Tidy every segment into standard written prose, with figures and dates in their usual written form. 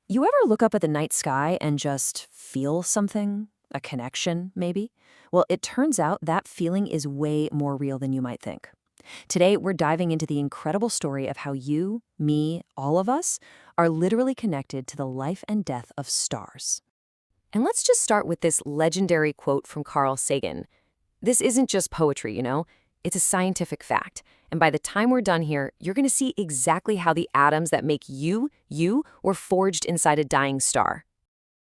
You ever look up at the night sky and just feel something? A connection, maybe? Well, it turns out that feeling is way more real than you might think. Today, we're diving into the incredible story of how you, me, all of us are literally connected to the life and death of stars. And let's just start with this legendary quote from Carl Sagan. This isn't just poetry, it's a scientific fact. And by the time we're done here, you're going to see exactly how the atoms that make you, were forged inside a dying star.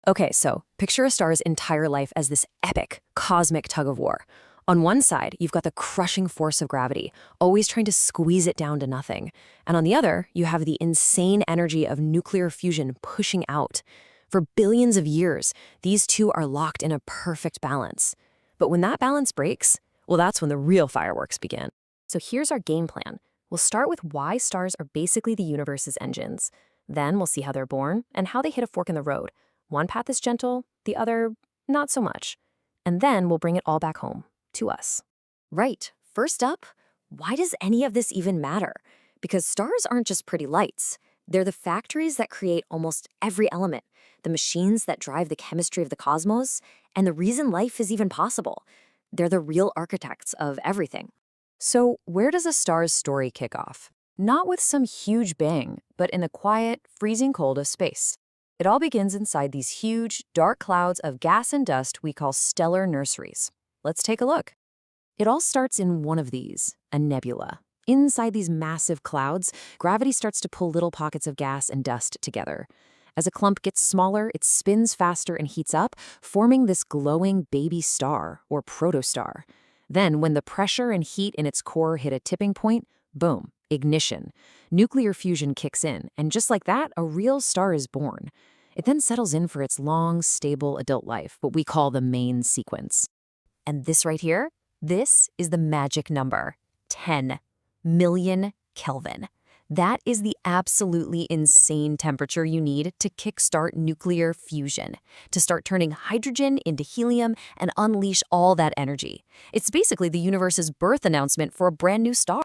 Okay, so picture a star's entire life as this epic, cosmic tug of war. On one side, you've got the crushing force of gravity, always trying to squeeze it down to nothing. And on the other, you have the insane energy of nuclear fusion pushing out. For billions of years, these two are locked in a perfect balance. But when that balance breaks, well, that's when the real fireworks begin. So here's our game plan. We'll start with why stars are basically the universe's engines. Then we'll see how they're born and how they hit a fork in the road. One path is gentle, the other, not so much. And then we'll bring it all back home, to us. Right, first up, why does any of this even matter? Because stars aren't just pretty lights. They're the factories that create almost every element, the machines that drive the chemistry of the cosmos, and the reason life is even possible. They're the real architects of everything. So where does a star's story kick off? Not with some huge bang, but in the quiet, freezing cold of space. It all begins inside these huge, dark clouds of gas and dust we call stellar nurseries. Let's take a look. It all starts in one of these, a nebula. Inside these massive clouds, gravity starts to pull little pockets of gas and dust together. As a clump gets smaller, it spins faster and heats up, forming this glowing baby star, or protostar. Then, when the pressure and heat in its core hit a tipping point, boom, ignition. Nuclear fusion kicks in, and just like that, a real star is born. It then settles in for its long, stable adult life, what we call the main sequence. And this right here, this is the magic number, 10 million Kelvin. That is the absolutely insane temperature you need to kickstart nuclear fusion, to start turning hydrogen into helium and unleash all that energy. It's basically the universe's birth announcement for a brand new star.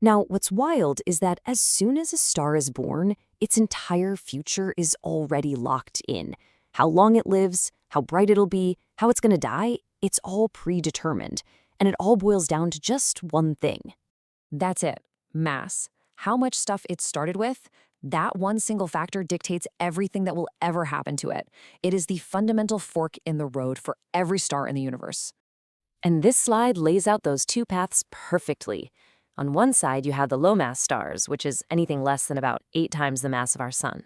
Now, what's wild is that as soon as a star is born, its entire future is already locked in. How long it lives, how bright it'll be, how it's going to die, it's all predetermined. And it all boils down to just one thing. That's it, mass. How much stuff it started with, that one single factor dictates everything that will ever happen to it. It is the fundamental fork in the road for every star in the universe. And this slide lays out those two paths perfectly. On one side, you have the low-mass stars, which is anything less than about 8 times the mass of our sun.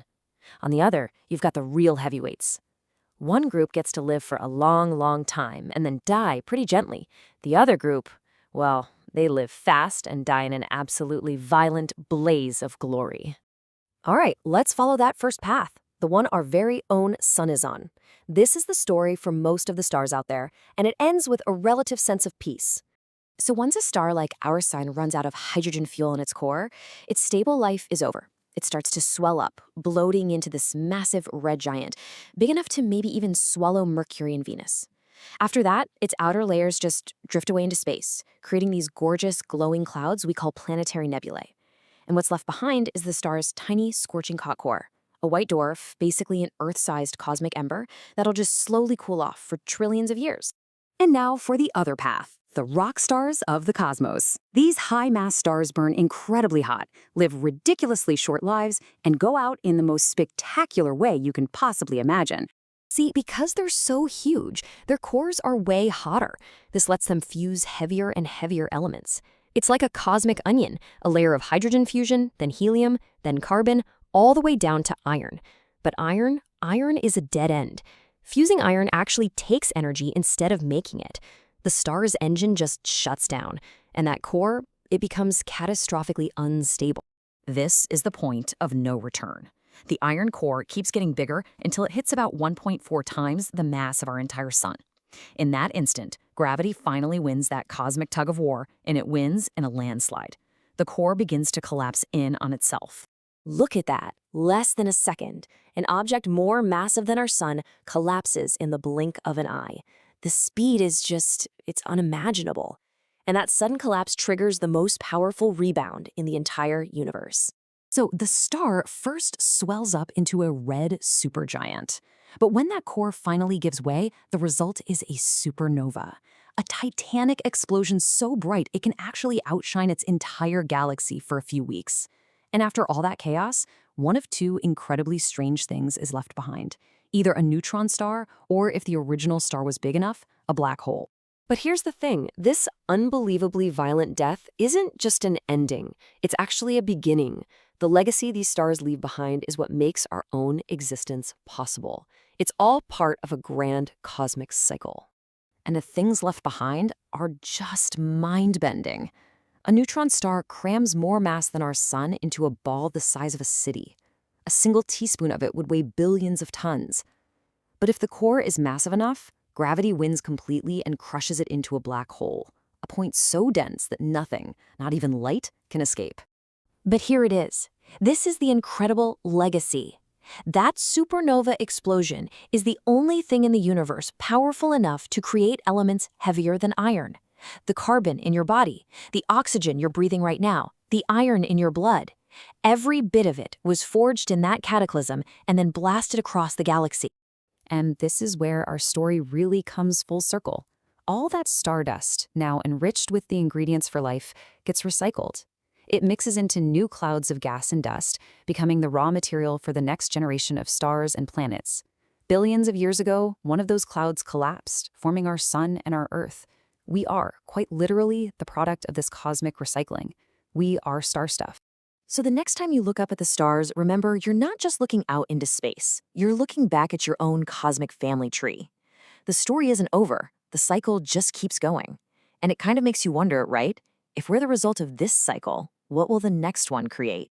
On the other, you've got the real heavyweights. One group gets to live for a long, long time and then die pretty gently. The other group, well, they live fast and die in an absolutely violent blaze of glory. All right, let's follow that first path, the one our very own sun is on. This is the story for most of the stars out there, and it ends with a relative sense of peace. So once a star like our sun runs out of hydrogen fuel in its core, its stable life is over. It starts to swell up, bloating into this massive red giant, big enough to maybe even swallow Mercury and Venus. After that, its outer layers just drift away into space, creating these gorgeous, glowing clouds we call planetary nebulae. And what's left behind is the star's tiny, scorching hot core, a white dwarf, basically an Earth-sized cosmic ember that'll just slowly cool off for trillions of years. And now for the other path, the rock stars of the cosmos. These high-mass stars burn incredibly hot, live ridiculously short lives, and go out in the most spectacular way you can possibly imagine. See, because they're so huge, their cores are way hotter. This lets them fuse heavier and heavier elements. It's like a cosmic onion, a layer of hydrogen fusion, then helium, then carbon, all the way down to iron. But iron is a dead end. Fusing iron actually takes energy instead of making it. The star's engine just shuts down, and that core, it becomes catastrophically unstable. This is the point of no return. The iron core keeps getting bigger until it hits about 1.4 times the mass of our entire sun. In that instant, gravity finally wins that cosmic tug of war, and it wins in a landslide. The core begins to collapse in on itself. Look at that. Less than a second. An object more massive than our sun collapses in the blink of an eye. The speed is it's unimaginable. And that sudden collapse triggers the most powerful rebound in the entire universe. So the star first swells up into a red supergiant. But when that core finally gives way, the result is a supernova. A titanic explosion so bright it can actually outshine its entire galaxy for a few weeks. And after all that chaos, one of two incredibly strange things is left behind. Either a neutron star, or if the original star was big enough, a black hole. But here's the thing, this unbelievably violent death isn't just an ending, it's actually a beginning. The legacy these stars leave behind is what makes our own existence possible. It's all part of a grand cosmic cycle. And the things left behind are just mind-bending. A neutron star crams more mass than our sun into a ball the size of a city. A single teaspoon of it would weigh billions of tons. But if the core is massive enough, gravity wins completely and crushes it into a black hole, a point so dense that nothing, not even light, can escape. But here it is. This is the incredible legacy. That supernova explosion is the only thing in the universe powerful enough to create elements heavier than iron. The carbon in your body, the oxygen you're breathing right now, the iron in your blood. Every bit of it was forged in that cataclysm and then blasted across the galaxy. And this is where our story really comes full circle. All that stardust, now enriched with the ingredients for life, gets recycled. It mixes into new clouds of gas and dust, becoming the raw material for the next generation of stars and planets. Billions of years ago, one of those clouds collapsed, forming our sun and our Earth. We are, quite literally, the product of this cosmic recycling. We are star stuff. So the next time you look up at the stars, remember you're not just looking out into space. You're looking back at your own cosmic family tree. The story isn't over. The cycle just keeps going. And it kind of makes you wonder, right? If we're the result of this cycle, what will the next one create?